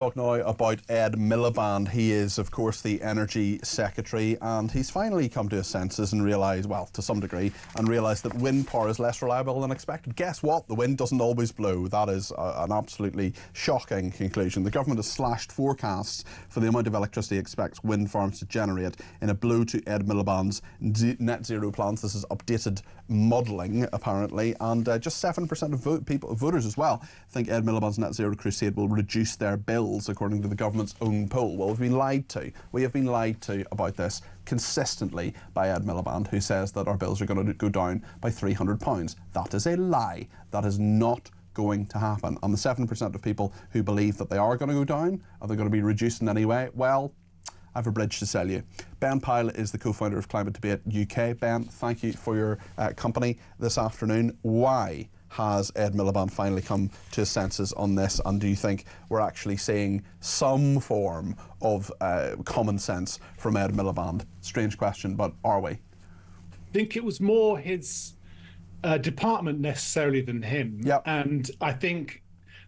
Talk now about Ed Miliband. He is, of course, the Energy Secretary, and he's finally come to his senses and realised, well, to some degree, and realised that wind power is less reliable than expected. Guess what? The wind doesn't always blow. That is an absolutely shocking conclusion. The government has slashed forecasts for the amount of electricity it expects wind farms to generate in a blow to Ed Miliband's net zero plans. This is updated modelling, apparently, and just 7% of voters as well think Ed Miliband's net zero crusade will reduce their bills, according to the government's own poll. Well, we've been lied to. We have been lied to about this consistently by Ed Miliband, who says that our bills are going to go down by £300. That is a lie. That is not going to happen. And the 7% of people who believe that they are going to go down, are they going to be reduced in any way? Well, I have a bridge to sell you. Ben Pyle is the co-founder of Climate Debate UK. Ben, thank you for your company this afternoon. Why has Ed Miliband finally come to his senses on this, and do you think we're actually seeing some form of common sense from Ed Miliband? Strange question, but are we? I think it was more his department necessarily than him. Yep. And I think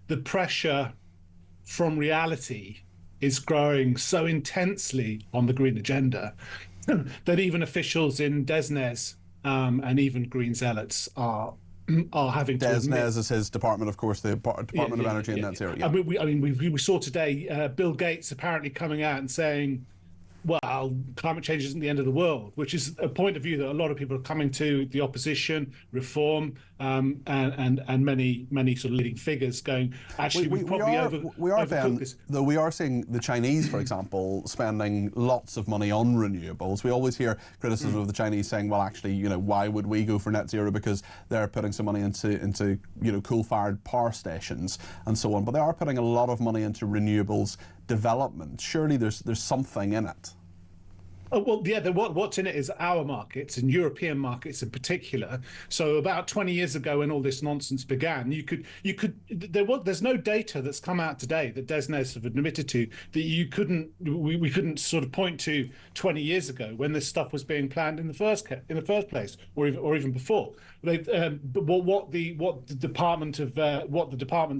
the pressure from reality is growing so intensely on the green agenda that even officials in DESNZ and even green zealots are having to admit. DESNZ is his department, of course, the Department of Energy and Net Zero. Yeah. We saw today Bill Gates apparently coming out and saying, well, climate change isn't the end of the world, which is a point of view that a lot of people are coming to, the opposition, reform, and many sort of leading figures going, actually, we are seeing the Chinese, for example, spending lots of money on renewables. We always hear criticism of the Chinese saying, well, actually, you know, why would we go for net zero? Because they're putting some money into you know, coal-fired power stations and so on. But they are putting a lot of money into renewables development. Surely there's something in it. Oh, well, yeah, what's in it is our markets and European markets in particular. So about 20 years ago, when all this nonsense began, there's no data that's come out today that DESNZ have admitted to that we couldn't sort of point to 20 years ago when this stuff was being planned in the first place, or even before. But what the departments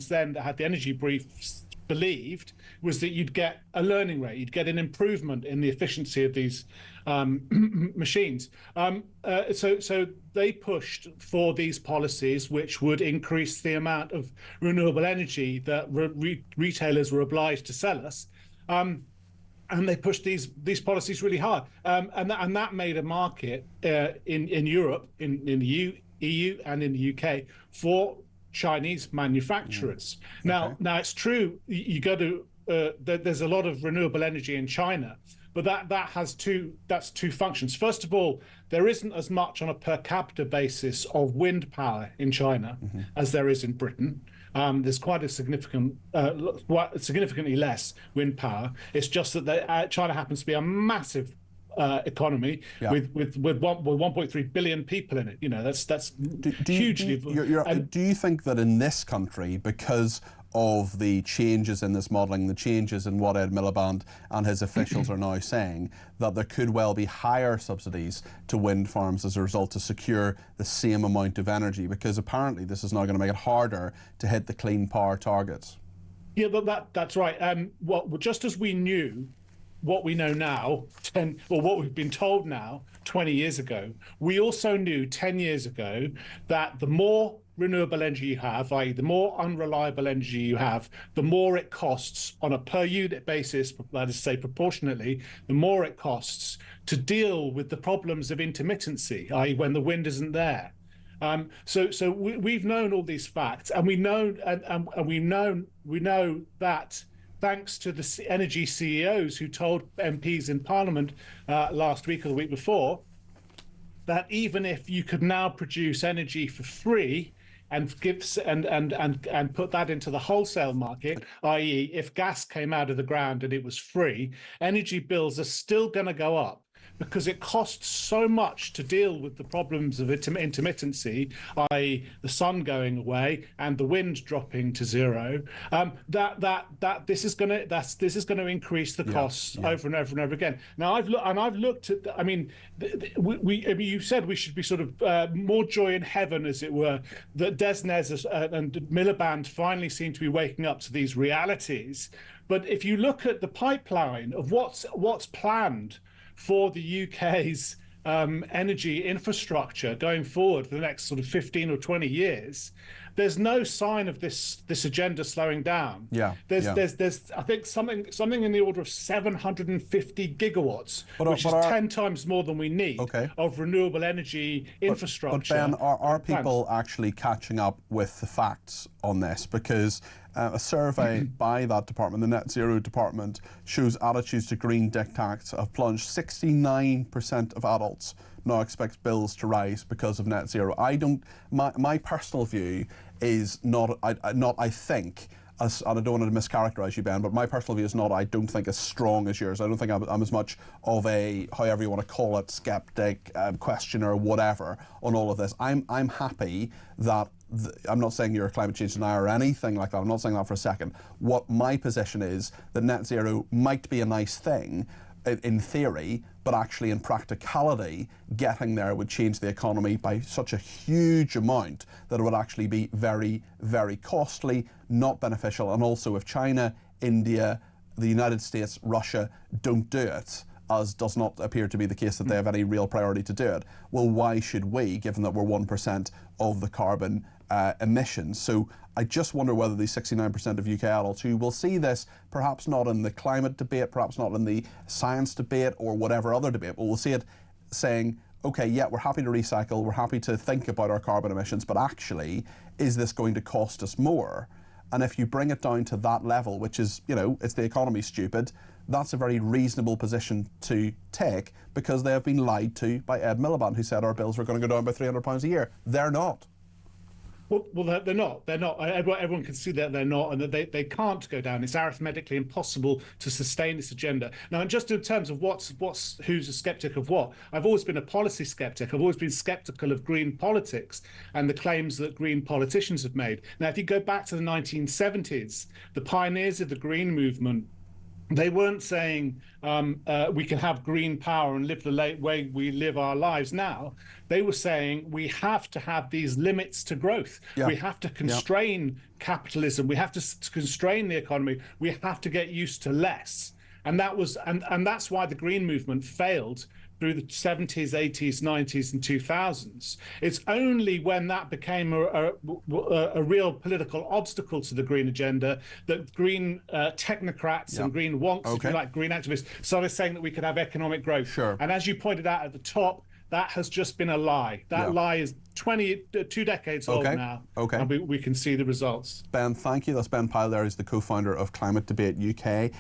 then that had the energy briefs believed was that you'd get a learning rate, you'd get an improvement in the efficiency of these machines. So they pushed for these policies which would increase the amount of renewable energy that retailers were obliged to sell us. And they pushed these policies really hard. And that made a market in Europe, in the EU and in the UK for Chinese manufacturers. Now it's true, you go to there's a lot of renewable energy in China, but that's two functions. First of all, there isn't as much on a per capita basis of wind power in China as there is in Britain. There's quite a significantly less wind power. It's just that China happens to be a massive economy with 1.3 billion people in it. You know, that's hugely. Do you think that in this country, because of the changes in this modelling, the changes in what Ed Miliband and his officials are now saying, that there could well be higher subsidies to wind farms as a result to secure the same amount of energy? Because apparently this is now going to make it harder to hit the clean power targets. Yeah, but that's right. Well, just as we knew what we know now, what we've been told now 20 years ago, we also knew 10 years ago that the more renewable energy you have, i.e. the more unreliable energy you have, the more it costs on a per unit basis, that is to say proportionately, the more it costs to deal with the problems of intermittency, i.e. when the wind isn't there. So we've known all these facts, and we know that thanks to the energy CEOs who told MPs in Parliament last week or the week before that even if you could now produce energy for free and put that into the wholesale market, i.e. if gas came out of the ground and it was free, energy bills are still going to go up, because it costs so much to deal with the problems of intermittency, i.e. the sun going away and the wind dropping to zero, that this is going to increase the costs over and over and over again. Now I've looked at, I mean, you said we should be sort of more joy in heaven, as it were, that DESNZ and Miliband finally seem to be waking up to these realities. But if you look at the pipeline of what's planned for the UK's energy infrastructure going forward for the next sort of 15 or 20 years, there's no sign of this agenda slowing down. There's I think something in the order of 750 gigawatts, which is 10 times more than we need of renewable energy infrastructure. But Ben, are people actually catching up with the facts on this? Because a survey by that department, the Net Zero department, shows attitudes to green diktats have plunged. 69% of adults now expect bills to rise because of net zero. My personal view is not, I think, and I don't want to mischaracterize you, Ben, but my personal view is not, I don't think, as strong as yours. I don't think I'm as much of a, however you want to call it, skeptic, questioner, whatever, on all of this. I'm happy that, I'm not saying you're a climate change denier or anything like that, I'm not saying that for a second. What my position is, that net zero might be a nice thing, in theory, but actually in practicality, getting there would change the economy by such a huge amount that it would actually be very, very costly, not beneficial. And also if China, India, the United States, Russia don't do it, as does not appear to be the case that they have any real priority to do it, well, why should we, given that we're 1% of the carbon emissions? So I just wonder whether the 69% of UK adults who will see this, perhaps not in the climate debate, perhaps not in the science debate or whatever other debate, but we'll see it saying, okay, yeah, we're happy to recycle, we're happy to think about our carbon emissions, but actually, is this going to cost us more? And if you bring it down to that level, which is, you know, it's the economy stupid, that's a very reasonable position to take, because they have been lied to by Ed Miliband, who said our bills were going to go down by £300 a year. They're not. Well, they're not. They're not. Everyone can see that they're not, and that they can't go down. It's arithmetically impossible to sustain this agenda. Now, and just in terms of who's a skeptic of what, I've always been a policy skeptic. I've always been skeptical of green politics and the claims that green politicians have made. Now, if you go back to the 1970s, the pioneers of the green movement, they weren't saying we can have green power and live the way we live our lives now. They were saying we have to have these limits to growth. We have to constrain capitalism. We have to constrain the economy. We have to get used to less. And that was, and that's why the green movement failed through the 70s, 80s, 90s, and 2000s. It's only when that became a real political obstacle to the green agenda that green technocrats and green wonks, if you like, green activists, started saying that we could have economic growth. And as you pointed out at the top, that has just been a lie. That lie is 2 decades old now, and we can see the results. Ben, thank you. That's Ben Pyle there. He's the co-founder of Climate Debate UK.